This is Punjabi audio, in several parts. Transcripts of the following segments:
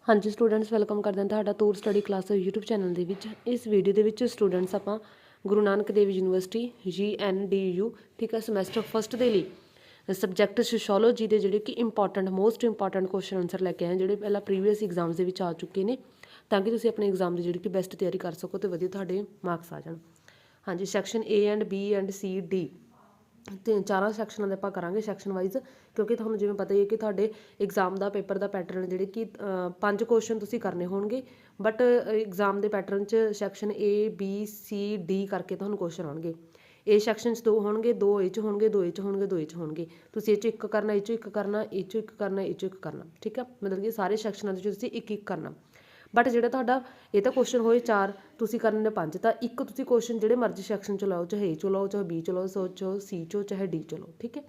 हाँ जी स्टूडेंट्स वेलकम करते हैं ਤੁਹਾਡਾ ਤੂਰ ਸਟੱਡੀ ਕਲਾਸ YouTube ਚੈਨਲ ਦੇ ਵਿੱਚ। ਇਸ ਵੀਡੀਓ ਦੇ ਵਿੱਚ ਸਟੂਡੈਂਟਸ ਆਪਾਂ ਗੁਰੂ ਨਾਨਕ ਦੇਵ ਯੂਨੀਵਰਸਿਟੀ GNDU ਠੀਕ ਹੈ ਸਮੈਸਟਰ ਫਸਟ ਦੇ ਲਈ ਸਬਜੈਕਟ ਸੋਸ਼ੋਲੋਜੀ ਦੇ ਜਿਹੜੇ ਕਿ important most important question answer ਲੈ ਕੇ ਆਏ ਜਿਹੜੇ ਪਹਿਲਾਂ ਪ੍ਰੀਵੀਅਸ ਐਗਜ਼ਾਮਸ ਦੇ ਵਿੱਚ ਆ ਚੁੱਕੇ ਨੇ ਤਾਂ ਕਿ ਤੁਸੀਂ ਆਪਣੇ ਐਗਜ਼ਾਮ ਦੀ ਜਿਹੜੀ ਕਿ ਬੈਸਟ ਤਿਆਰੀ ਕਰ ਸਕੋ ਤੇ ਵਧੀਆ ਤੁਹਾਡੇ ਮਾਰਕਸ ਆ ਜਾਣ। ਹਾਂਜੀ section A and B and C D ਤੇ ਚਾਰਾਂ ਸੈਕਸ਼ਨਾਂ ਦੇ ਆਪਾਂ ਕਰਾਂਗੇ ਸੈਕਸ਼ਨ ਵਾਈਜ਼ ਕਿਉਂਕਿ ਤੁਹਾਨੂੰ ਜਿਵੇਂ ਪਤਾ ਹੀ ਹੈ ਕਿ ਤੁਹਾਡੇ ਐਗਜ਼ਾਮ ਦਾ ਪੇਪਰ ਦਾ ਪੈਟਰਨ ਜਿਹੜੇ ਕਿ 5 ਕੁਐਸਚਨ ਤੁਸੀਂ ਕਰਨੇ ਹੋਣਗੇ ਬਟ ਐਗਜ਼ਾਮ ਦੇ ਪੈਟਰਨ 'ਚ section A B C D ਕਰਕੇ ਤੁਹਾਨੂੰ ਕੁਐਸਚਨ ਆਉਣਗੇ। ਇਹ ਸੈਕਸ਼ਨ 'ਚ 2 ਹੋਣਗੇ, 2 ਇਹ 'ਚ ਹੋਣਗੇ, 2 ਇਹ 'ਚ ਹੋਣਗੇ, 2 ਇਹ 'ਚ ਹੋਣਗੇ। ਤੁਸੀਂ ਇਹ 'ਚੋਂ ਇੱਕ ਕਰਨਾ, ਇਹ 'ਚੋਂ ਇੱਕ ਕਰਨਾ, ਇਹ 'ਚੋਂ ਇੱਕ ਕਰਨਾ, ਇਹ 'ਚੋਂ ਇੱਕ ਕਰਨਾ ਠੀਕ ਹੈ। ਮਤਲਬ ਕਿ ਸਾਰੇ ਸੈਕਸ਼ਨਾਂ ਦੇ 'ਚ ਤੁਸੀਂ ਇੱਕ ਇੱਕ ਕਰਨਾ ਬਟ ਜਿਹੜਾ ਤੁਹਾਡਾ ਇਹ ਤਾਂ ਕੁਐਸਚਨ ਹੋਏ 4 ਤੁਸੀਂ ਕਰਨੇ ਨੇ 5 ਤਾਂ ਇੱਕ ਤੁਸੀਂ ਕੁਐਸਚਨ ਜਿਹੜੇ ਮਰਜ਼ੀ ਸੈਕਸ਼ਨ 'ਚ ਲਾਓ ਚਾਹੇ A 'ਚੋਂ ਲਾਓ ਚਾਹੇ B 'ਚੋਂ ਲਾਓ ਚਾਹੇ C 'ਚੋਂ ਚਾਹੇ D 'ਚੋਂ ਲਓ ਠੀਕ ਹੈ।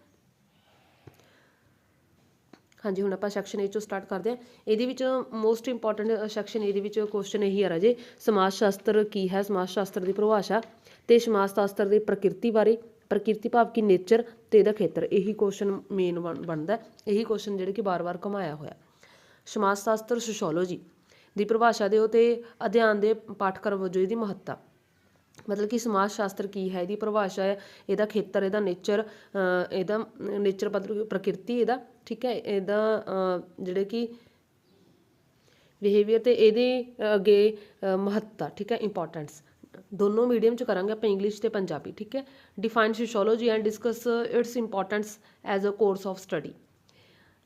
ਹਾਂਜੀ ਹੁਣ ਆਪਾਂ ਸੈਕਸ਼ਨ A 'ਚੋਂ ਸਟਾਰਟ ਕਰਦੇ ਹਾਂ। ਇਹਦੇ ਵਿੱਚ ਮੋਸਟ ਇੰਪੋਰਟੈਂਟ ਸੈਕਸ਼ਨ ਇਹਦੇ ਵਿੱਚ ਕੁਐਸਚਨ ਇਹੀ ਆ ਰਾਜੇ ਸਮਾਜ ਸ਼ਾਸਤਰ ਕੀ ਹੈ, ਸਮਾਜ ਸ਼ਾਸਤਰ ਦੀ ਪਰਿਭਾਸ਼ਾ ਤੇ ਸਮਾਜ ਸ਼ਾਸਤਰ ਦੀ ਪ੍ਰਕਿਰਤੀ ਬਾਰੇ, ਪ੍ਰਕਿਰਤੀ ਭਾਵ ਕਿ ਨੇਚਰ ਤੇ ਇਹਦਾ ਖੇਤਰ, ਇਹੀ ਕੁਐਸਚਨ ਮੇਨ ਬਣਦਾ। ਇਹੀ ਕੁਐਸਚਨ ਜਿਹੜੇ ਕਿ ਬਾਰ-ਬਾਰ ਘੁਮਾਇਆ ਹੋਇਆ। ਸਮਾਜ ਸ਼ਾਸਤਰ ਸੋਸ਼ੋਲੋਜੀ ਦੀ ਪਰਿਭਾਸ਼ਾ ਦਿਓ ਤੇ ਅਧਿਐਨ ਦੇ ਪਾਠਕ੍ਰਮ ਵਜੋਂ ਇਹਦੀ ਮਹੱਤਤਾ ਮਤਲਬ ਕਿ ਸਮਾਜ ਸ਼ਾਸਤਰ ਕੀ ਹੈ, ਇਹਦੀ ਪਰਿਭਾਸ਼ਾ ਹੈ, ਇਹਦਾ ਖੇਤਰ, ਇਹਦਾ ਨੇਚਰ ਮਤਲਬ ਪ੍ਰਕਿਰਤੀ ਇਹਦਾ ਠੀਕ ਹੈ, ਇਹਦਾ ਜਿਹੜੇ ਕਿ ਬਿਹੇਵੀਅਰ ਤੇ ਇਹਦੇ ਅੱਗੇ ਮਹੱਤਤਾ ਠੀਕ ਹੈ, ਇੰਪੋਰਟੈਂਸ ਦੋਨੋਂ ਮੀਡੀਅਮ 'ਚ ਕਰਾਂਗੇ ਆਪਾਂ ਇੰਗਲਿਸ਼ ਤੇ ਪੰਜਾਬੀ ਠੀਕ ਹੈ। Define sociology and discuss its importance as a course of study.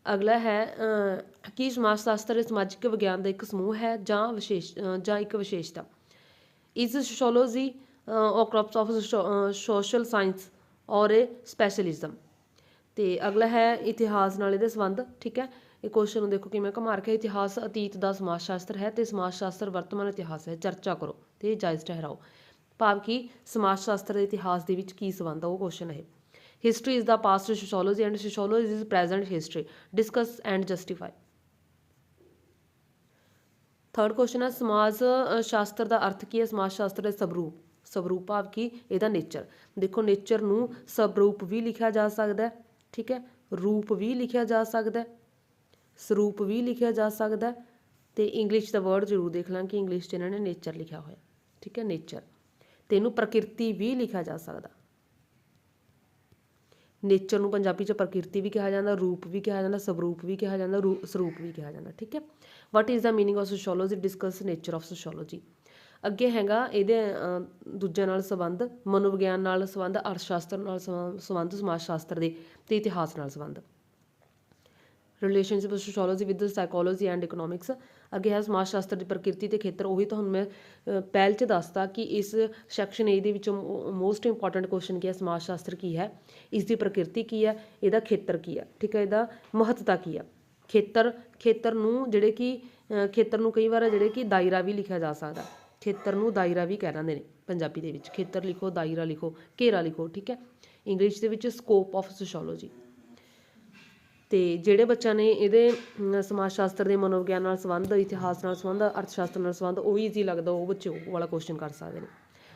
ਅਗਲਾ ਹੈ ਕਿ ਸਮਾਜ ਸ਼ਾਸਤਰ ਸਮਾਜਿਕ ਵਿਗਿਆਨ ਦਾ ਇੱਕ ਸਮੂਹ ਹੈ ਜਾਂ ਇੱਕ ਵਿਸ਼ੇਸ਼ਤਾ। Is sociology corpus of social science or a ਸਪੈਸ਼ਲਿਜ਼ਮ। ਤੇ ਅਗਲਾ ਹੈ ਇਤਿਹਾਸ ਨਾਲ ਇਹਦੇ ਸੰਬੰਧ ਠੀਕ ਹੈ। ਇਹ ਕੁਐਸਚਨ ਨੂੰ ਦੇਖੋ ਕਿਵੇਂ ਘੁਮਾ ਕੇ ਇਤਿਹਾਸ ਅਤੀਤ ਦਾ ਸਮਾਜ ਸ਼ਾਸਤਰ ਹੈ ਤੇ ਸਮਾਜ ਸ਼ਾਸਤਰ ਵਰਤਮਾਨ ਇਤਿਹਾਸ ਹੈ, ਚਰਚਾ ਕਰੋ ਤੇ ਜਾਇਜ਼ ਠਹਿਰਾਓ। ਭਾਵ ਕਿ ਸਮਾਜ ਸ਼ਾਸਤਰ ਦੇ ਇਤਿਹਾਸ ਦੇ ਵਿੱਚ ਕੀ ਸੰਬੰਧ ਆ ਉਹ ਕੁਐਸਚਨ ਹੈ। History is the past sociology and sociology is present history. Discuss and justify. Third question ਹੈ ਸਮਾਜ ਸ਼ਾਸਤਰ ਦਾ ਅਰਥ ਕੀ ਹੈ। ਸਮਾਜ ਸ਼ਾਸਤਰ ਦੇ ਸਵਰੂਪ, ਸਵਰੂਪ ਭਾਵ ਕਿ ਇਹਦਾ ਨੇਚਰ। ਦੇਖੋ ਨੇਚਰ ਨੂੰ ਸਵਰੂਪ ਵੀ ਲਿਖਿਆ ਜਾ ਸਕਦਾ ਠੀਕ ਹੈ, ਰੂਪ ਵੀ ਲਿਖਿਆ ਜਾ ਸਕਦਾ, ਸਰੂਪ ਵੀ ਲਿਖਿਆ ਜਾ ਸਕਦਾ ਤੇ ਇੰਗਲਿਸ਼ ਦਾ ਵਰਡ ਜ਼ਰੂਰ ਦੇਖ ਲਾਂ ਕਿ ਇੰਗਲਿਸ਼ 'ਚ ਇਹਨਾਂ ਨੇ ਨੇਚਰ ਲਿਖਿਆ ਹੋਇਆ ਠੀਕ ਹੈ, ਨੇਚਰ। ਤੇ ਇਹਨੂੰ ਪ੍ਰਕਿਰਤੀ ਵੀ ਲਿਖਿਆ ਜਾ ਸਕਦਾ। ਨੇਚਰ ਨੂੰ ਪੰਜਾਬੀ 'ਚ ਪ੍ਰਕਿਰਤੀ ਵੀ ਕਿਹਾ ਜਾਂਦਾ, ਰੂਪ ਵੀ ਕਿਹਾ ਜਾਂਦਾ, ਸਵਰੂਪ ਵੀ ਕਿਹਾ ਜਾਂਦਾ, ਸਰੂਪ ਵੀ ਕਿਹਾ ਜਾਂਦਾ ਠੀਕ ਹੈ। What is the meaning of sociology, discuss nature of sociology. ਅੱਗੇ ਹੈਗਾ ਇਹਦੇ ਦੂਜਿਆਂ ਨਾਲ ਸੰਬੰਧ, ਮਨੋਵਿਗਿਆਨ ਨਾਲ ਸੰਬੰਧ, ਅਰਥ ਸ਼ਾਸਤਰ ਨਾਲ ਸੰਬੰਧ, ਸਮਾਜ ਸ਼ਾਸਤਰ ਦੇ ਤੇ ਇਤਿਹਾਸ ਨਾਲ ਸੰਬੰਧ। Relationship sociology with psychology and economics. ਅੱਗੇ ਹੈ ਸਮਾਜ ਸ਼ਾਸਤਰ ਦੀ ਪ੍ਰਕਿਰਤੀ ਤੇ ਖੇਤਰ। ਉਹੀ ਤੁਹਾਨੂੰ ਮੈਂ ਪਹਿਲ 'ਚ ਦੱਸਤਾ ਕਿ ਇਸ ਸੈਕਸ਼ਨ A ਦੇ ਵਿੱਚ ਮੋਸਟ ਇੰਪੋਰਟੈਂਟ ਕੁਐਸਚਨ ਕੀ ਹੈ, ਸਮਾਜ ਸ਼ਾਸਤਰ ਕੀ ਹੈ, ਇਸ ਦੀ ਪ੍ਰਕਿਰਤੀ ਕੀ ਹੈ, ਇਹਦਾ ਖੇਤਰ ਕੀ ਹੈ ਠੀਕ ਹੈ, ਇਹਦਾ ਮਹੱਤਤਾ ਕੀ ਹੈ। ਖੇਤਰ ਨੂੰ ਜਿਹੜੇ ਕਿ ਖੇਤਰ ਨੂੰ ਕਈ ਵਾਰ ਜਿਹੜੇ ਕਿ ਦਾਇਰਾ ਵੀ ਲਿਖਿਆ ਜਾ ਸਕਦਾ, ਖੇਤਰ ਨੂੰ ਦਾਇਰਾ ਵੀ ਕਹਿ ਦਿੰਦੇ ਨੇ ਪੰਜਾਬੀ ਦੇ ਵਿੱਚ। ਖੇਤਰ ਲਿਖੋ, ਦਾਇਰਾ ਲਿਖੋ, ਘੇਰਾ ਲਿਖੋ ਠੀਕ ਹੈ। ਇੰਗਲਿਸ਼ ਦੇ ਵਿੱਚ ਸਕੋਪ ਆਫ ਸੋਸ਼ੋਲੋਜੀ। ਤੇ ਜਿਹੜੇ ਬੱਚਿਆਂ ਨੇ ਇਹਦੇ ਸਮਾਜ ਸ਼ਾਸਤਰ ਦੇ ਮਨੋਵਿਗਿਆਨ ਨਾਲ ਸੰਬੰਧ, ਇਤਿਹਾਸ ਨਾਲ ਸੰਬੰਧ, ਅਰਥ ਸ਼ਾਸਤਰ ਨਾਲ ਸੰਬੰਧ ਉਹ ਈਜ਼ੀ ਲੱਗਦਾ ਉਹ ਬੱਚੇ ਉਹ ਵਾਲਾ ਕੁਐਸਚਨ ਕਰ ਸਕਦੇ ਨੇ।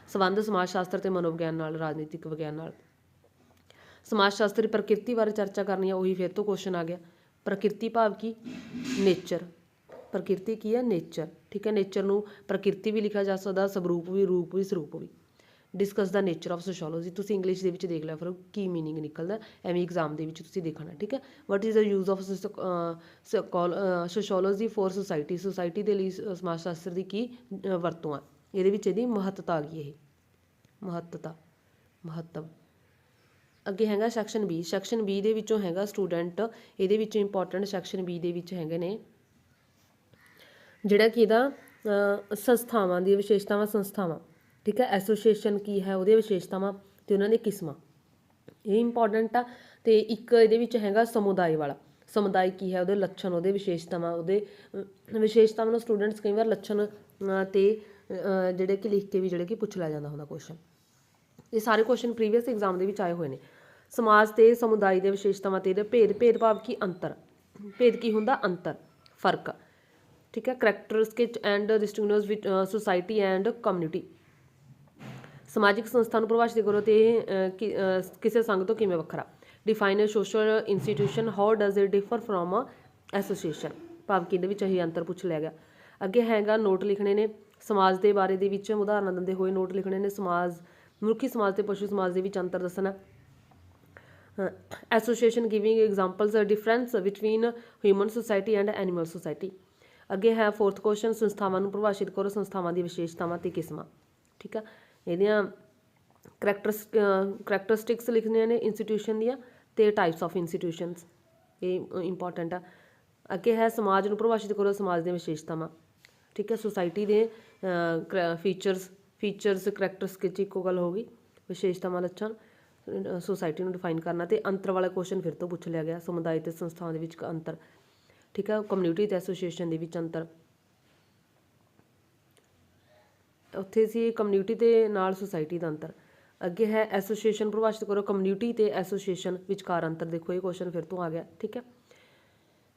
ਸੰਬੰਧ ਸਮਾਜ ਸ਼ਾਸਤਰ ਤੇ ਮਨੋਵਿਗਿਆਨ ਨਾਲ, ਰਾਜਨੀਤਿਕ ਵਿਗਿਆਨ ਨਾਲ। ਸਮਾਜ ਸ਼ਾਸਤਰ ਦੀ ਪ੍ਰਕਿਰਤੀ ਬਾਰੇ ਚਰਚਾ ਕਰਨੀ ਆ, ਉਹੀ ਫਿਰ ਤੋਂ ਕੁਐਸਚਨ ਆ ਗਿਆ। ਪ੍ਰਕਿਰਤੀ ਭਾਵ ਕੀ ਨੇਚਰ, ਪ੍ਰਕਿਰਤੀ ਕੀ ਹੈ ਨੇਚਰ ਠੀਕ ਹੈ। ਨੇਚਰ ਨੂੰ ਪ੍ਰਕਿਰਤੀ ਵੀ ਲਿਖਿਆ ਜਾ ਸਕਦਾ, ਸਵਰੂਪ ਵੀ, ਰੂਪ ਵੀ, ਸਰੂਪ ਵੀ। Discuss the nature of sociology. ਤੁਸੀਂ ਇੰਗਲਿਸ਼ ਦੇ ਵਿੱਚ ਦੇਖ ਲਿਆ ਫਿਰ ਕੀ ਮੀਨਿੰਗ ਨਿਕਲਦਾ, ਐਵੇਂ ਐਗਜ਼ਾਮ ਦੇ ਵਿੱਚ ਤੁਸੀਂ ਦੇਖਣਾ ਠੀਕ ਹੈ। What is the use of sociology for society. Society ਦੇ ਲਈ ਸਮਾਜ ਸ਼ਾਸਤਰ ਦੀ ਕੀ ਵਰਤੋਂ ਆ, ਇਹਦੇ ਵਿੱਚ ਇਹਦੀ ਮਹੱਤਤਾ ਆ ਗਈ। ਇਹ ਮਹੱਤਤਾ, ਮਹੱਤਵ। ਅੱਗੇ ਹੈਗਾ ਸੈਕਸ਼ਨ B। ਸੈਕਸ਼ਨ B ਦੇ ਵਿੱਚੋਂ ਹੈਗਾ ਸਟੂਡੈਂਟ ਇਹਦੇ ਵਿੱਚ ਇੰਪੋਰਟੈਂਟ ਸੈਕਸ਼ਨ B ਦੇ ਵਿੱਚ ਹੈਗੇ ਨੇ ਜਿਹੜਾ ਕਿ ਇਹਦਾ ਸੰਸਥਾਵਾਂ ਦੀਆਂ ਵਿਸ਼ੇਸ਼ਤਾਵਾਂ, ਸੰਸਥਾਵਾਂ ਠੀਕ ਹੈ। ਐਸੋਸੀਏਸ਼ਨ ਕੀ ਹੈ, ਉਹਦੀਆਂ ਵਿਸ਼ੇਸ਼ਤਾਵਾਂ ਤੇ ਉਹਨਾਂ ਦੀਆਂ ਕਿਸਮਾਂ, ਇਹ ਇੰਪੋਰਟੈਂਟ ਆ। ਤੇ ਇੱਕ ਇਹਦੇ ਵਿੱਚ ਹੈਗਾ ਸਮੁਦਾਇ ਵਾਲਾ। ਸਮੁਦਾਇ ਕੀ ਹੈ, ਉਹਦੇ ਲੱਛਣ, ਉਹਦੇ ਵਿਸ਼ੇਸ਼ਤਾਵਾਂ, ਉਹਦੇ ਵਿਸ਼ੇਸ਼ਤਾਵਾਂ ਨੂੰ ਸਟੂਡੈਂਟਸ ਕਈ ਵਾਰ ਲੱਛਣ ਤੇ ਜਿਹੜੇ ਕਿ ਲਿਖ ਕੇ ਵੀ ਜਿਹੜੇ ਕਿ ਪੁੱਛ ਲਿਆ ਜਾਂਦਾ ਹੁੰਦਾ ਕੁਐਸਚਨ। ਇਹ ਸਾਰੇ ਕੁਐਸਚਨ ਪ੍ਰੀਵੀਅਸ ਐਗਜ਼ਾਮ ਦੇ ਵਿੱਚ ਆਏ ਹੋਏ ਨੇ। ਸਮਾਜ ਤੇ ਸਮੁਦਾਇ ਦੇ ਵਿਸ਼ੇਸ਼ਤਾਵਾਂ ਤੇ ਇਹਦੇ ਭੇਦਭਾਵ ਕੀ ਅੰਤਰ, ਭੇਦ ਕੀ ਹੁੰਦਾ ਅੰਤਰ, ਫਰਕ ਠੀਕ ਹੈ। Characteristic and distinguish with society and community. ਸਮਾਜਿਕ ਸੰਸਥਾ ਨੂੰ ਪਰਿਭਾਸ਼ਿਤ ਕਰੋ ਤੇ ਇਹ ਕਿਸੇ ਸੰਘ ਤੋਂ ਕਿਵੇਂ ਵੱਖਰਾ। Define a social institution, how does it differ from a association. ਭਾਵ ਕਿ ਇਹਦੇ ਵਿੱਚ ਇਹੀ ਅੰਤਰ ਪੁੱਛ ਲਿਆ ਗਿਆ। ਅੱਗੇ ਹੈਗਾ ਨੋਟ ਲਿਖਣੇ ਨੇ ਸਮਾਜ ਦੇ ਬਾਰੇ ਦੇ ਵਿੱਚ ਉਦਾਹਰਨਾਂ ਦਿੰਦੇ ਹੋਏ ਨੋਟ ਲਿਖਣੇ ਨੇ। ਸਮਾਜ, ਮਨੁੱਖੀ ਸਮਾਜ ਤੇ ਪਸ਼ੂ ਸਮਾਜ ਦੇ ਵਿੱਚ ਅੰਤਰ ਦੱਸਣਾ। Association giving examples difference between human society and animal society. ਅੱਗੇ ਹੈ 4th ਕੁਐਸਚਨ ਸੰਸਥਾਵਾਂ ਨੂੰ ਪਰਿਭਾਸ਼ਿਤ ਕਰੋ, ਸੰਸਥਾਵਾਂ ਦੀ ਵਿਸ਼ੇਸ਼ਤਾਵਾਂ ਤੇ ਕਿਸਮਾਂ। ਠੀਕ ਆ, ਇਹਦੀਆਂ ਕਰੈਕਟਰਿਸਟਿਕਸ ਲਿਖਣੀਆਂ ਨੇ ਇੰਸਟੀਟਿਊਸ਼ਨ ਦੀਆਂ ਤੇ ਟਾਈਪਸ ਆਫ ਇੰਸਟੀਟਿਊਸ਼ਨਸ, ਇਹ ਇੰਪੋਰਟੈਂਟ ਆ। ਅੱਗੇ ਹੈ ਸਮਾਜ ਨੂੰ ਪਰਿਭਾਸ਼ਿਤ ਕਰੋ, ਸਮਾਜ ਦੀਆਂ ਵਿਸ਼ੇਸ਼ਤਾਵਾਂ। ਠੀਕ ਹੈ, ਸੁਸਾਇਟੀ ਦੇ ਫੀਚਰਸ ਕਰੈਕਟਰਿਸਟਿਕ ਇੱਕੋ ਗੱਲ ਹੋ ਗਈ। ਵਿਸ਼ੇਸ਼ਤਾਵਾਂ ਲੱਛਣ ਸੁਸਾਇਟੀ ਨੂੰ ਡਿਫਾਈਨ ਕਰਨਾ। ਤੇ ਅੰਤਰ ਵਾਲਾ ਕੁਐਸਚਨ ਫਿਰ ਤੋਂ ਪੁੱਛ ਲਿਆ ਗਿਆ, ਸਮੁਦਾਇ ਤੇ ਸੰਸਥਾਵਾਂ ਦੇ ਵਿੱਚ ਅੰਤਰ। ਠੀਕ ਹੈ, ਕਮਿਊਨਿਟੀ ਤੇ ਐਸੋਸੀਏਸ਼ਨ ਦੇ ਵਿੱਚ ਅੰਤਰ। ਉੱਥੇ ਸੀ ਕਮਿਊਨਿਟੀ ਦੇ ਨਾਲ ਸੁਸਾਇਟੀ ਦਾ ਅੰਤਰ। ਅੱਗੇ ਹੈ ਐਸੋਸੀਏਸ਼ਨ ਪਰਿਭਾਸ਼ਿਤ ਕਰੋ, ਕਮਿਊਨਿਟੀ ਤੇ ਐਸੋਸੀਏਸ਼ਨ ਵਿਚਕਾਰ ਅੰਤਰ। ਦੇਖੋ ਇਹ ਕੁਐਸਚਨ ਫਿਰ ਤੋਂ ਆ ਗਿਆ। ਠੀਕ ਹੈ,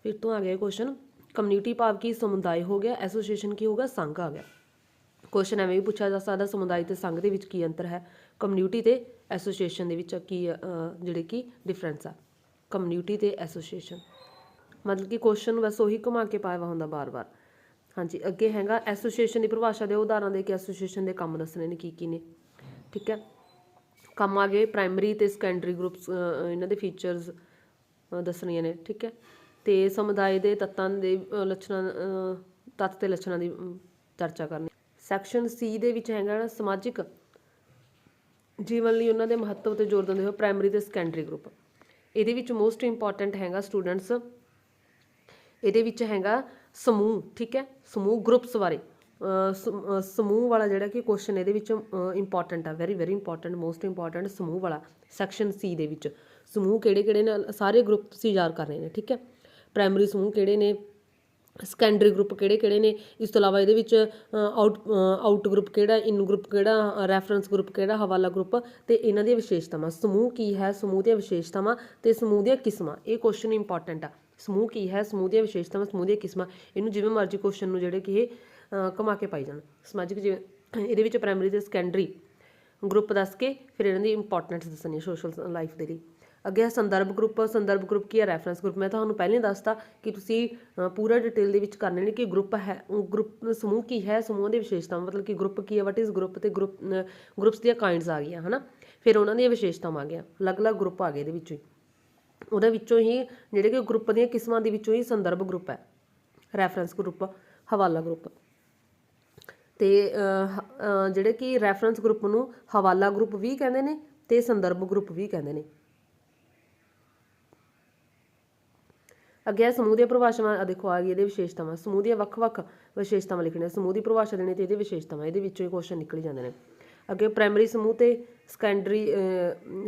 ਫਿਰ ਤੋਂ ਆ ਗਿਆ ਇਹ ਕੁਐਸਚਨ। ਕਮਿਊਨਿਟੀ ਭਾਵ ਕੀ ਸਮੁਦਾਇ ਹੋ ਗਿਆ, ਐਸੋਸੀਏਸ਼ਨ ਕੀ ਹੋਗਾ, ਸੰਘ ਆ ਗਿਆ। ਕੁਐਸਚਨ ਐਵੇਂ ਵੀ ਪੁੱਛਿਆ ਜਾ ਸਕਦਾ, ਸਮੁਦਾਇ ਤੇ ਸੰਘ ਦੇ ਵਿੱਚ ਕੀ ਅੰਤਰ ਹੈ, ਕਮਿਊਨਿਟੀ ਤੇ ਐਸੋਸੀਏਸ਼ਨ ਦੇ ਵਿੱਚ ਕੀ ਜਿਹੜੇ ਕਿ ਡਿਫਰੈਂਸ ਆ, ਕਮਿਊਨਿਟੀ ਤੇ ਐਸੋਸੀਏਸ਼ਨ। ਮਤਲਬ ਕਿ ਕੁਐਸਚਨ ਬਸ ਉਹੀ ਘੁਮਾ ਕੇ ਪਾਇਆ ਵਾ ਹੁੰਦਾ ਬਾਰ-ਬਾਰ। ਹਾਂਜੀ, ਅੱਗੇ ਹੈਗਾ ਐਸੋਸੀਏਸ਼ਨ ਦੀ ਪਰਿਭਾਸ਼ਾ ਦੇ ਉਦਾਹਰਨ ਦੇ ਕੇ ਐਸੋਸੀਏਸ਼ਨ ਦੇ ਕੰਮ ਦੱਸਣੇ ਨੇ ਕੀ ਨੇ। ਠੀਕ ਹੈ, ਕੰਮ ਆ ਗਏ ਪ੍ਰਾਇਮਰੀ ਤੇ ਸੈਕੰਡਰੀ ਗਰੁੱਪਸ, ਇਹਨਾਂ ਦੇ ਫੀਚਰਸ ਦੱਸਣੀਆਂ ਨੇ। ਠੀਕ ਹੈ, ਤੇ ਸਮੁਦਾਇ ਦੇ ਤੱਤਾਂ ਦੇ ਲੱਛਣਾਂ, ਤੱਤ ਤੇ ਲੱਛਣਾਂ ਦੀ ਚਰਚਾ ਕਰਨੀ। ਸੈਕਸ਼ਨ ਸੀ ਦੇ ਵਿੱਚ ਹੈਗਾ ਸਮਾਜਿਕ ਜੀਵਨ ਲਈ ਉਹਨਾਂ ਦੇ ਮਹੱਤਵ ਤੇ ਜ਼ੋਰ ਦਿੰਦੇ ਹੋਏ ਪ੍ਰਾਇਮਰੀ ਤੇ ਸੈਕੰਡਰੀ ਗਰੁੱਪ। ਇਹਦੇ ਵਿੱਚ ਮੋਸਟ ਇੰਪੋਰਟੈਂਟ ਹੈਗਾ ਸਟੂਡੈਂਟਸ, ਇਹਦੇ ਵਿੱਚ ਹੈਗਾ ਸਮੂਹ। ਠੀਕ ਹੈ, ਸਮੂਹ ਗਰੁੱਪਸ ਬਾਰੇ ਸਮੂਹ ਵਾਲਾ ਜਿਹੜਾ ਕਿ ਕੁਐਸਚਨ ਇਹਦੇ ਵਿੱਚ ਇੰਪੋਰਟੈਂਟ ਆ, ਵੈਰੀ ਇੰਪੋਰਟੈਂਟ, ਮੋਸਟ ਇੰਪੋਰਟੈਂਟ ਸਮੂਹ ਵਾਲਾ। ਸੈਕਸ਼ਨ ਸੀ ਦੇ ਵਿੱਚ ਸਮੂਹ ਕਿਹੜੇ ਨੇ, ਸਾਰੇ ਗਰੁੱਪ ਤੁਸੀਂ ਯਾਦ ਕਰਨੇ ਨੇ। ਠੀਕ ਹੈ, ਪ੍ਰਾਇਮਰੀ ਸਮੂਹ ਕਿਹੜੇ ਨੇ, ਸੈਕੰਡਰੀ ਗਰੁੱਪ ਕਿਹੜੇ ਨੇ, ਇਸ ਤੋਂ ਇਲਾਵਾ ਇਹਦੇ ਵਿੱਚ ਆਊਟ ਗਰੁੱਪ ਕਿਹੜਾ, ਇਨ ਗਰੁੱਪ ਕਿਹੜਾ, ਰੈਫਰੈਂਸ ਗਰੁੱਪ ਕਿਹੜਾ, ਹਵਾਲਾ ਗਰੁੱਪ, ਤੇ ਇਹਨਾਂ ਦੀਆਂ ਵਿਸ਼ੇਸ਼ਤਾਵਾਂ। ਸਮੂਹ ਕੀ ਹੈ, ਸਮੂਹ ਦੀਆਂ ਵਿਸ਼ੇਸ਼ਤਾਵਾਂ ਤੇ ਸਮੂਹ ਦੀਆਂ ਕਿਸਮਾਂ। ਇਹ ਕੁਐਸਚਨ ਇੰਪੋਰਟੈਂਟ ਆ। ਸਮੂਹ ਕੀ ਹੈ, ਸਮੂਹ ਦੀਆਂ ਵਿਸ਼ੇਸ਼ਤਾਵਾਂ, ਸਮੂਹ ਦੀਆਂ ਕਿਸਮਾਂ। ਇਹਨੂੰ ਜਿਵੇਂ ਮਰਜ਼ੀ ਕੁਐਸਚਨ ਨੂੰ ਜਿਹੜੇ ਕਿ ਇਹ ਘੁਮਾ ਕੇ ਪਾਈ ਜਾਣ। ਸਮਾਜਿਕ ਜਿਵੇਂ ਇਹਦੇ ਵਿੱਚ ਪ੍ਰਾਇਮਰੀ ਤੇ ਸੈਕੰਡਰੀ ਗਰੁੱਪ ਦੱਸ ਕੇ ਫਿਰ ਇਹਨਾਂ ਦੀ ਇੰਪੋਰਟੈਂਸ ਦੱਸਣੀ ਸੋਸ਼ਲ ਲਾਈਫ ਦੇ ਲਈ। ਅੱਗੇ ਹੈ ਸੰਦਰਭ ਗਰੁੱਪ। ਸੰਦਰਭ ਗਰੁੱਪ ਕੀ ਹੈ, ਰੈਫਰੈਂਸ ਗਰੁੱਪ। ਮੈਂ ਤੁਹਾਨੂੰ ਪਹਿਲਾਂ ਹੀ ਦੱਸਤਾ ਕਿ ਤੁਸੀਂ ਪੂਰਾ ਡਿਟੇਲ ਦੇ ਵਿੱਚ ਕਰਨੇ ਨੇ ਕਿ ਗਰੁੱਪ ਹੈ, ਗਰੁੱਪ ਸਮੂਹ ਕੀ ਹੈ, ਸਮੂਹਾਂ ਦੀ ਵਿਸ਼ੇਸ਼ਤਾਵਾਂ, ਮਤਲਬ ਕਿ ਗਰੁੱਪ ਕੀ ਹੈ, ਵਟ ਇਜ਼ ਗਰੁੱਪ, ਤੇ ਗਰੁੱਪਸ ਦੀਆਂ ਕਾਈਂਡਸ ਆ ਗਈਆਂ ਹੈ ਨਾ, ਫਿਰ ਉਹਨਾਂ ਦੀਆਂ ਵਿਸ਼ੇਸ਼ਤਾਵਾਂ ਆ ਗਈਆਂ, ਅਲੱਗ-ਅਲੱਗ ਗਰੁੱਪ ਆ ਗਏ ਇਹਦੇ ਵਿੱਚੋਂ ਹੀ। ਉਹਦੇ ਵਿੱਚੋਂ ਹੀ ਜਿਹੜੇ ਕਿ ਗਰੁੱਪ ਦੀਆਂ ਕਿਸਮਾਂ ਦੇ ਵਿੱਚੋਂ ਹੀ ਸੰਦਰਭ ਗਰੁੱਪ ਹੈ, ਰੈਫਰੈਂਸ ਗਰੁੱਪ, ਹਵਾਲਾ ਗਰੁੱਪ। ਤੇ ਜਿਹੜੇ ਕਿ ਰੈਫਰੈਂਸ ਗਰੁੱਪ ਨੂੰ ਹਵਾਲਾ ਗਰੁੱਪ ਵੀ ਕਹਿੰਦੇ ਨੇ ਤੇ ਸੰਦਰਭ ਗਰੁੱਪ ਵੀ ਕਹਿੰਦੇ ਨੇ। ਅੱਗੇ ਸਮੂਹ ਦੀਆਂ ਪਰਿਭਾਸ਼ਾਵਾਂ ਦੇਖੋ ਆ ਗਈ, ਇਹਦੇ ਵਿਸ਼ੇਸ਼ਤਾਵਾਂ। ਸਮੂਹ ਦੀਆਂ ਵੱਖ-ਵੱਖ ਵਿਸ਼ੇਸ਼ਤਾਵਾਂ ਲਿਖਣੀਆਂ, ਸਮੂਹ ਦੀ ਪਰਿਭਾਸ਼ਾ ਦੇਣੀ ਤੇ ਇਹਦੇ ਵਿਸ਼ੇਸ਼ਤਾਵਾਂ, ਇਹਦੇ ਵਿੱਚੋਂ ਹੀ ਕੁਐਸਚਨ ਨਿਕਲ ਜਾਂਦੇ ਨੇ। ਅੱਗੇ ਪ੍ਰਾਇਮਰੀ ਸਮੂਹ ਤੇ ਸੈਕੰਡਰੀ,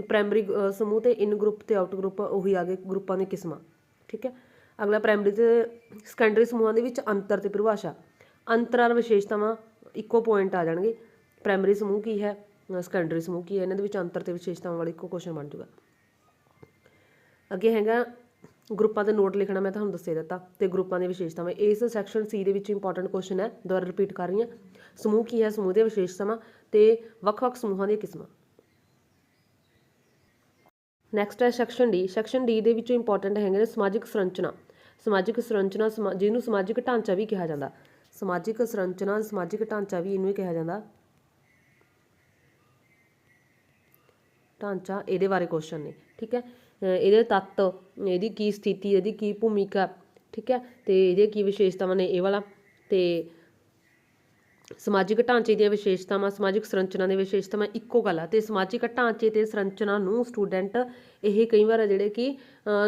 ਪ੍ਰਾਇਮਰੀ ਸਮੂਹ ਤੇ ਇਨ ਗਰੁੱਪ ਤੇ ਆਊਟ ਗਰੁੱਪ, ਉਹੀ ਆ ਗਏ ਗਰੁੱਪਾਂ ਦੀਆਂ ਕਿਸਮਾਂ। ਠੀਕ ਹੈ, ਅਗਲਾ ਪ੍ਰਾਇਮਰੀ ਤੇ ਸੈਕੰਡਰੀ ਸਮੂਹਾਂ ਦੇ ਵਿੱਚ ਅੰਤਰ ਤੇ ਪਰਿਭਾਸ਼ਾ। ਅੰਤਰ ਵਿਸ਼ੇਸ਼ਤਾਵਾਂ ਇੱਕੋ ਪੁਆਇੰਟ ਆ ਜਾਣਗੇ। ਪ੍ਰਾਇਮਰੀ ਸਮੂਹ ਕੀ ਹੈ, ਸੈਕੰਡਰੀ ਸਮੂਹ ਕੀ ਹੈ, ਇਹਨਾਂ ਦੇ ਵਿੱਚ ਅੰਤਰ ਤੇ ਵਿਸ਼ੇਸ਼ਤਾਵਾਂ ਵਾਲਾ ਇੱਕੋ ਕੁਐਸਚਨ ਬਣ ਜੂਗਾ। ਅੱਗੇ ਹੈਗਾ ਗਰੁੱਪਾਂ ਦੇ ਨੋਟ ਲਿਖਣਾ, ਮੈਂ ਤੁਹਾਨੂੰ ਦੱਸੇ ਦਿੱਤਾ, ਤੇ ਗਰੁੱਪਾਂ ਦੀਆਂ ਵਿਸ਼ੇਸ਼ਤਾਵਾਂ। ਇਸ ਸੈਕਸ਼ਨ ਸੀ ਦੇ ਵਿੱਚ ਇੰਪੋਰਟੈਂਟ ਕੁਐਸਚਨ ਹੈ, ਦੁਬਾਰਾ ਰਿਪੀਟ ਕਰ ਰਹੀ ਹਾਂ। ਸਮੂਹ ਕੀ ਹੈ, ਸਮੂਹ ਦੀਆਂ ਵਿਸ਼ੇਸ਼ਤਾਵਾਂ ਤੇ ਵੱਖ-ਵੱਖ ਸਮੂਹਾਂ ਦੀਆਂ ਕਿਸਮਾਂ। ਨੈਕਸਟ ਹੈ ਸੈਕਸ਼ਨ ਡੀ। ਸੈਕਸ਼ਨ ਡੀ ਦੇ ਵਿੱਚੋਂ ਇੰਪੋਰਟੈਂਟ ਹੈਗੇ ਨੇ ਸਮਾਜਿਕ ਸੰਰਚਨਾ। ਸਮਾਜਿਕ ਸੰਰਚਨਾ ਜਿਹਨੂੰ ਸਮਾਜਿਕ ਢਾਂਚਾ ਵੀ ਕਿਹਾ ਜਾਂਦਾ। ਸਮਾਜਿਕ ਸੰਰਚਨਾ, ਸਮਾਜਿਕ ਢਾਂਚਾ ਵੀ ਇਹਨੂੰ ਹੀ ਕਿਹਾ ਜਾਂਦਾ। ਢਾਂਚਾ, ਇਹਦੇ ਬਾਰੇ ਕੁਐਸਚਨ ਨੇ। ਠੀਕ ਹੈ, ਇਹਦੇ ਤੱਤ, ਇਹਦੀ ਕੀ ਸਥਿਤੀ, ਇਹਦੀ ਕੀ ਭੂਮਿਕਾ। ਠੀਕ ਹੈ, ਤੇ ਇਹਦੇ ਕੀ ਵਿਸ਼ੇਸ਼ਤਾਵਾਂ ਨੇ, ਇਹ ਵਾਲਾ। ਤੇ ਸਮਾਜਿਕ ਢਾਂਚੇ ਦੀਆਂ ਵਿਸ਼ੇਸ਼ਤਾਵਾਂ, ਸਮਾਜਿਕ ਸੰਰਚਨਾ ਦੀਆਂ ਵਿਸ਼ੇਸ਼ਤਾਵਾਂ ਇੱਕੋ ਗੱਲ ਆ। ਤੇ ਸਮਾਜਿਕ ਢਾਂਚੇ ਤੇ ਸੰਰਚਨਾ ਨੂੰ ਸਟੂਡੈਂਟ ਇਹ ਕਈ ਵਾਰ ਜਿਹੜੇ ਕਿ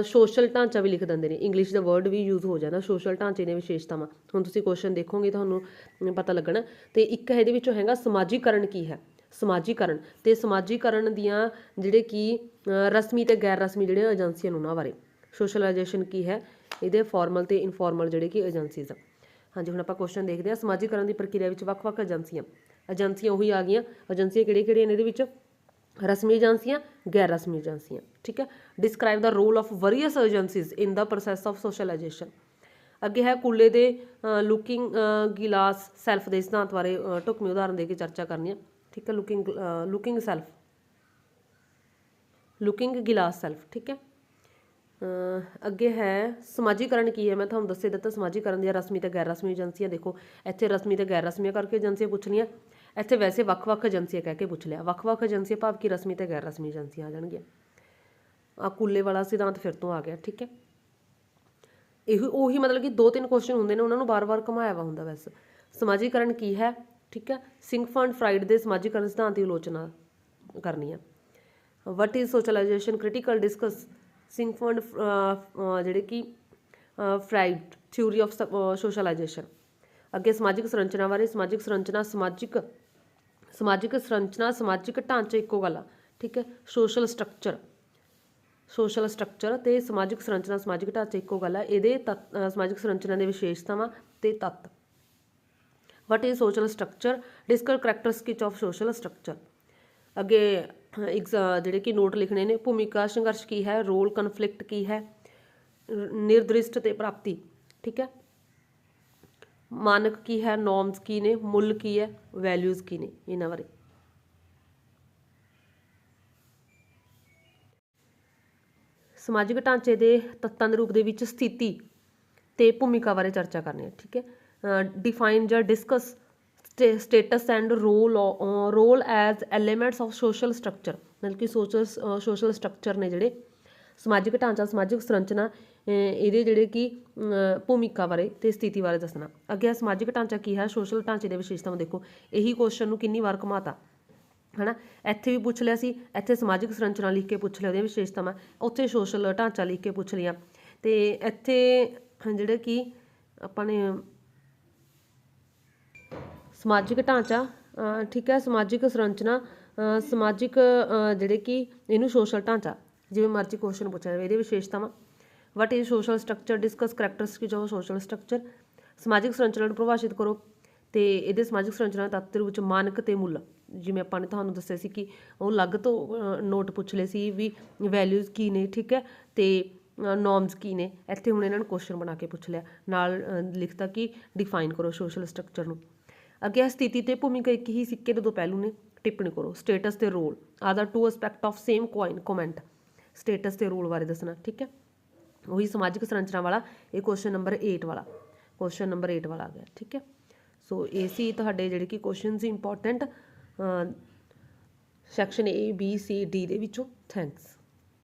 ਸੋਸ਼ਲ ਢਾਂਚਾ ਵੀ ਲਿਖ ਦਿੰਦੇ ਨੇ, ਇੰਗਲਿਸ਼ ਦਾ ਵਰਡ ਵੀ ਯੂਜ਼ ਹੋ ਜਾਂਦਾ ਸੋਸ਼ਲ ਢਾਂਚੇ ਦੀਆਂ ਵਿਸ਼ੇਸ਼ਤਾਵਾਂ। ਹੁਣ ਤੁਸੀਂ ਕੁਐਸਚਨ ਦੇਖੋਗੇ ਤੁਹਾਨੂੰ ਪਤਾ ਲੱਗਣਾ। ਤੇ ਇੱਕ ਇਹਦੇ ਵਿੱਚੋਂ ਹੈਗਾ ਸਮਾਜੀਕਰਨ ਕੀ ਹੈ, ਸਮਾਜੀਕਰਨ ਤੇ ਸਮਾਜੀਕਰਨ ਦੀਆਂ ਜਿਹੜੇ ਕਿ ਰਸਮੀ ਤੇ ਗੈਰ ਰਸਮੀ ਜਿਹੜੀਆਂ ਏਜੰਸੀਆਂ ਨੇ ਉਹਨਾਂ ਬਾਰੇ। ਸੋਸ਼ਲਾਈਜੇਸ਼ਨ ਕੀ ਹੈ, ਇਹਦੇ ਫਾਰਮਲ ਤੇ ਇਨਫਾਰਮਲ ਜਿਹੜੇ ਕਿ ਏਜੰਸੀਜ਼ ਆ। ਹਾਂਜੀ, ਹੁਣ ਆਪਾਂ ਕੁਐਸਚਨ ਦੇਖਦੇ ਹਾਂ। ਸਮਾਜੀਕਰਨ ਦੀ ਪ੍ਰਕਿਰਿਆ ਵਿੱਚ ਵੱਖ-ਵੱਖ ਏਜੰਸੀਆਂ ਉਹੀ ਆ ਗਈਆਂ। ਏਜੰਸੀਆਂ ਕਿਹੜੀਆਂ ਨੇ ਇਹਦੇ ਵਿੱਚ, ਰਸਮੀ ਏਜੰਸੀਆਂ, ਗੈਰ ਰਸਮੀ ਏਜੰਸੀਆਂ। ਠੀਕ ਹੈ, describe the role of various agencies in the process of socialization. ਅੱਗੇ ਹੈ ਕੂਲੇ ਦੇ ਲੁਕਿੰਗ ਗਿਲਾਸ ਸੈਲਫ ਦੇ ਸਿਧਾਂਤ ਬਾਰੇ ਢੁਕਵੀਂ ਉਦਾਹਰਨ ਦੇ ਕੇ ਚਰਚਾ ਕਰਨੀ ਆ। ਠੀਕ ਹੈ, ਲੁਕਿੰਗ ਗਿਲਾਸ ਸੈਲਫ। ਠੀਕ ਹੈ, ਅੱਗੇ ਹੈ ਸਮਾਜੀਕਰਨ ਕੀ ਹੈ। ਮੈਂ ਤੁਹਾਨੂੰ ਦੱਸੇ ਦਿੱਤਾ ਸਮਾਜੀਕਰਨ ਦੀਆਂ ਰਸਮੀ ਤੇ ਗੈਰ ਰਸਮੀ ਏਜੰਸੀਆਂ। ਦੇਖੋ ਇੱਥੇ ਰਸਮੀ ਤੇ ਗੈਰ ਰਸਮੀਆਂ ਕਰਕੇ ਏਜੰਸੀਆਂ ਪੁੱਛਣੀਆਂ, ਇੱਥੇ ਵੈਸੇ ਵੱਖ-ਵੱਖ ਏਜੰਸੀਆਂ ਕਹਿ ਕੇ ਪੁੱਛ ਲਿਆ। ਵੱਖ-ਵੱਖ ਏਜੰਸੀਆਂ ਭਾਵ ਕਿ ਰਸਮੀ ਤੇ ਗੈਰ ਰਸਮੀ ਏਜੰਸੀਆਂ ਆ ਜਾਣਗੀਆਂ। ਆ ਕੂਲੇ ਵਾਲਾ ਸਿਧਾਂਤ ਫਿਰ ਤੋਂ ਆ ਗਿਆ, ਠੀਕ ਹੈ। ਇਹ ਉਹੀ ਮਤਲਬ ਕਿ 2-3 ਕੁਐਸਚਨ ਹੁੰਦੇ ਨੇ, ਉਹਨਾਂ ਨੂੰ ਵਾਰ-ਵਾਰ ਘੁਮਾਇਆ ਵਾ ਹੁੰਦਾ। ਵੈਸੇ ਸਮਾਜੀਕਰਨ ਕੀ ਹੈ, ਠੀਕ ਹੈ। ਸਿਗਮੰਡ ਫਰਾਇਡ ਦੇ ਸਮਾਜੀਕਰਨ ਸਿਧਾਂਤ ਦੀ ਆਲੋਚਨਾ ਕਰਨੀ ਆ। What is socialisation, critical discuss Sigmund ਜਿਹੜੇ ਕਿ ਫਰਾਇਡ ਥਿਊਰੀ ਆਫ ਸੋਸ਼ਲਾਈਜੇਸ਼ਨ। ਅੱਗੇ ਸਮਾਜਿਕ ਸੰਰਚਨਾ ਬਾਰੇ। ਸਮਾਜਿਕ ਸੰਰਚਨਾ ਸਮਾਜਿਕ ਢਾਂਚੇ ਇੱਕੋ ਗੱਲ ਆ, ਠੀਕ ਹੈ। ਸੋਸ਼ਲ ਸਟਰਕਚਰ ਤੇ ਸਮਾਜਿਕ ਸੰਰਚਨਾ ਸਮਾਜਿਕ ਢਾਂਚੇ ਇੱਕੋ ਗੱਲ ਆ। ਇਹਦੇ ਸਮਾਜਿਕ ਸੰਰਚਨਾ ਦੇ ਵਿਸ਼ੇਸ਼ਤਾਵਾਂ ਤੇ ਤੱਤ। What is social structure, discuss characteristics of social structure. ਅੱਗੇ ਜਿਹੜੇ ਕਿ ਨੋਟ ਲਿਖਣੇ ਨੇ। ਭੂਮਿਕਾ ਸੰਘਰਸ਼ ਕੀ ਹੈ, ਰੋਲ ਕਨਫਲਿਕਟ ਕੀ ਹੈ, ਨਿਰਦਿਸ਼ਟ ਤੇ ਪ੍ਰਾਪਤੀ, ਠੀਕ ਹੈ। ਮਾਨਕ ਕੀ ਹੈ, ਨੋਰਮਸ ਕੀ ਨੇ, ਮੁੱਲ ਕੀ ਹੈ, ਵੈਲਿਊਜ਼ ਕੀ ਨੇ, ਇਹਨਾਂ ਬਾਰੇ। ਸਮਾਜਿਕ ਢਾਂਚੇ ਦੇ ਤੱਤਾਂ ਦੇ ਰੂਪ ਦੇ ਵਿੱਚ ਸਥਿਤੀ ਤੇ ਭੂਮਿਕਾ ਬਾਰੇ ਚਰਚਾ ਕਰਨੀ ਹੈ, ਠੀਕ ਹੈ। ਡਿਫਾਈਨ ਜਾਂ discuss status and role as elements of social structure. ਮਤਲਬ ਕਿ ਸੋਸ਼ਲ ਸਟਰਕਚਰ ਨੇ ਜਿਹੜੇ ਸਮਾਜਿਕ ਢਾਂਚਾ ਸਮਾਜਿਕ ਸੰਰਚਨਾ, ਇਹਦੇ ਜਿਹੜੇ ਕਿ ਭੂਮਿਕਾ ਬਾਰੇ ਤੇ ਸਥਿਤੀ ਬਾਰੇ ਦੱਸਣਾ। ਅੱਗੇ ਸਮਾਜਿਕ ਢਾਂਚਾ ਕੀ ਹੈ, ਸੋਸ਼ਲ ਢਾਂਚੇ ਦੇ ਵਿਸ਼ੇਸ਼ਤਾਵਾਂ। ਦੇਖੋ ਇਹੀ ਕੁਐਸਚਨ ਨੂੰ ਕਿੰਨੀ ਵਾਰ ਘੁਮਾਤਾ ਹੈ ਨਾ। ਇੱਥੇ ਵੀ ਪੁੱਛ ਲਿਆ ਸੀ, ਇੱਥੇ ਸਮਾਜਿਕ ਸੰਰਚਨਾ ਲਿਖ ਕੇ ਪੁੱਛ ਲਿਆ ਉਹਦੀਆਂ ਵਿਸ਼ੇਸ਼ਤਾਵਾਂ, ਉੱਥੇ ਸੋਸ਼ਲ ਢਾਂਚਾ ਲਿਖ ਕੇ ਪੁੱਛ ਲਿਆ। ਤੇ ਇੱਥੇ ਜਿਹੜੇ ਕਿ ਆਪਾਂ ਨੇ ਸਮਾਜਿਕ ਢਾਂਚਾ, ਠੀਕ ਹੈ, ਸਮਾਜਿਕ ਸੰਰਚਨਾ, ਸਮਾਜਿਕ ਜਿਹੜੇ ਕਿ ਇਹਨੂੰ ਸੋਸ਼ਲ ਢਾਂਚਾ, ਜਿਵੇਂ ਮਰਜ਼ੀ ਕੁਐਸਚਨ ਪੁੱਛਿਆ ਜਾਵੇ। ਇਹਦੇ ਵਿਸ਼ੇਸ਼ਤਾਵਾਂ। What is social structure, discuss characteristics of social structure. ਸਮਾਜਿਕ ਸੰਰਚਨਾ ਨੂੰ ਪ੍ਰਭਾਸ਼ਿਤ ਕਰੋ ਤੇ ਇਹਦੇ ਸਮਾਜਿਕ ਸੰਰਚਨਾ ਤੱਤ ਦੇ ਵਿੱਚ ਮਾਨਕ ਤੇ ਮੁੱਲ। ਜਿਵੇਂ ਆਪਾਂ ਨੇ ਤੁਹਾਨੂੰ ਦੱਸਿਆ ਸੀ ਕਿ ਉਹ ਅਲੱਗ ਤੋਂ ਨੋਟ ਪੁੱਛ ਲਏ ਸੀ ਵੀ ਵੈਲਿਊਜ਼ ਕੀ ਨੇ, ਠੀਕ ਹੈ, ਤੇ ਨੋਰਮਸ ਕੀ ਨੇ। ਇੱਥੇ ਹੁਣ ਇਹਨਾਂ ਨੂੰ ਕੁਐਸਚਨ ਬਣਾ ਕੇ ਪੁੱਛ ਲਿਆ, ਨਾਲ ਲਿਖਤਾ ਕਿ ਡਿਫਾਈਨ ਕਰੋ ਸੋਸ਼ਲ ਸਟਰਕਚਰ ਨੂੰ। ਅੱਗੇ ਸਥਿਤੀ ਤੇ ਭੂਮਿਕਾ ਇੱਕ ਹੀ ਸਿੱਕੇ ਦੇ ਦੋ ਪਹਿਲੂ ਨੇ, ਟਿੱਪਣੀ ਕਰੋ। ਸਟੇਟਸ ਤੇ role are the two aspect of same coin. Comment status ਤੇ ਰੋਲ ਬਾਰੇ ਦੱਸਣਾ, ਠੀਕ ਹੈ। ਉਹੀ ਸਮਾਜਿਕ ਸੰਰਚਨਾ ਵਾਲਾ ਇਹ ਕੁਐਸਚਨ ਨੰਬਰ 8 ਵਾਲਾ ਆ ਗਿਆ, ਠੀਕ ਹੈ। ਸੋ ਇਹ ਸੀ ਤੁਹਾਡੇ ਜਿਹੜੇ ਕਿ question C important section A B C D ਦੇ ਵਿੱਚੋਂ। ਥੈਂਕਸ।